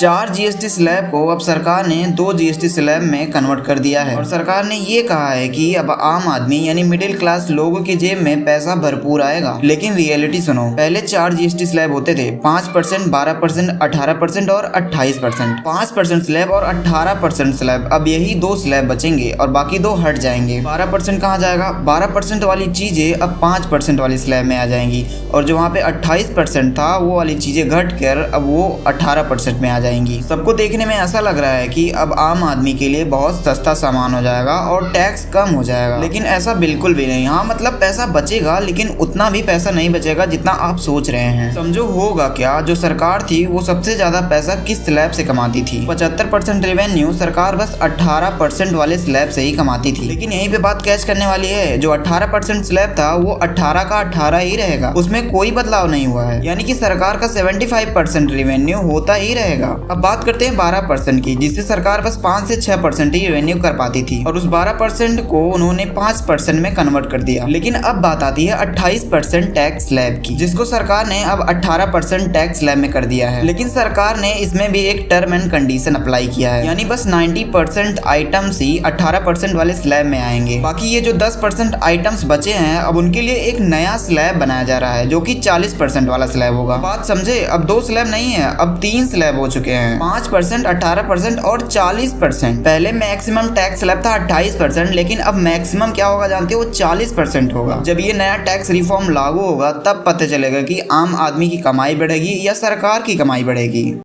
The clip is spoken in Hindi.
4 जीएसटी स्लैब को अब सरकार ने 2 जीएसटी स्लैब में कन्वर्ट कर दिया है और सरकार ने ये कहा है कि अब आम आदमी यानी मिडिल क्लास लोगों की जेब में पैसा भरपूर आएगा। लेकिन रियलिटी सुनो, पहले 4 जीएसटी स्लैब होते थे, 5%, 12%, 18% और 28%। 5% स्लैब और 18% स्लैब, अब यही 2 स्लैब बचेंगे और बाकी 2 हट जाएंगे। 12% कहाँ जाएगा? 12% वाली चीजें अब 5% वाली स्लैब में आ जाएंगी और जो वहाँ पे 28% था वो वाली चीजें घट कर अब वो 18% में आ जाएंगी। सबको देखने में ऐसा लग रहा है कि अब आम आदमी के लिए बहुत सस्ता सामान हो जाएगा और टैक्स कम हो जाएगा, लेकिन ऐसा बिल्कुल भी नहीं। हाँ, मतलब पैसा बचेगा लेकिन उतना भी पैसा नहीं बचेगा जितना आप सोच रहे हैं। समझो होगा क्या, जो सरकार थी वो सबसे ज्यादा पैसा किस स्लैब से कमाती थी? 75% रेवेन्यू सरकार बस 18% वाले स्लैब से ही कमाती थी। लेकिन यहीं पे बात कैच करने वाली है, जो 18% स्लैब था वो 18 का 18 ही रहेगा, उसमें कोई बदलाव नहीं हुआ है। यानी कि सरकार का 75% रेवेन्यू होता ही रहेगा। अब बात करते हैं 12% की, जिससे सरकार बस 5 से 6% ही रेवेन्यू कर पाती थी और उस 12% को उन्होंने 5% में कन्वर्ट कर दिया। लेकिन अब बात आती है 28% टैक्स स्लैब की, जिसको सरकार ने अब 18% टैक्स स्लैब में कर दिया है। लेकिन सरकार ने इसमें भी एक टर्म एंड कंडीशन अप्लाई किया है, यानी बस 90% आइटम्स ही 18% वाले स्लैब में आएंगे। बाकी ये जो 10% आइटम्स बचे हैं, अब उनके लिए एक नया स्लैब बनाया जा रहा है जो कि 40% वाला स्लैब होगा। बात समझे, अब 2 स्लैब नहीं है, अब 3 स्लैब हो चुके हैं, 5%, 18% और 40%। पहले मैक्सिमम टैक्स स्लैब था 28%, लेकिन अब मैक्सिमम क्या होगा जानते हो? 40% होगा। जब ये नया टैक्स रिफॉर्म लागू होगा तब पता चलेगा कि आम आदमी की कमाई बढ़ेगी या सरकार की कमाई बढ़ेगी।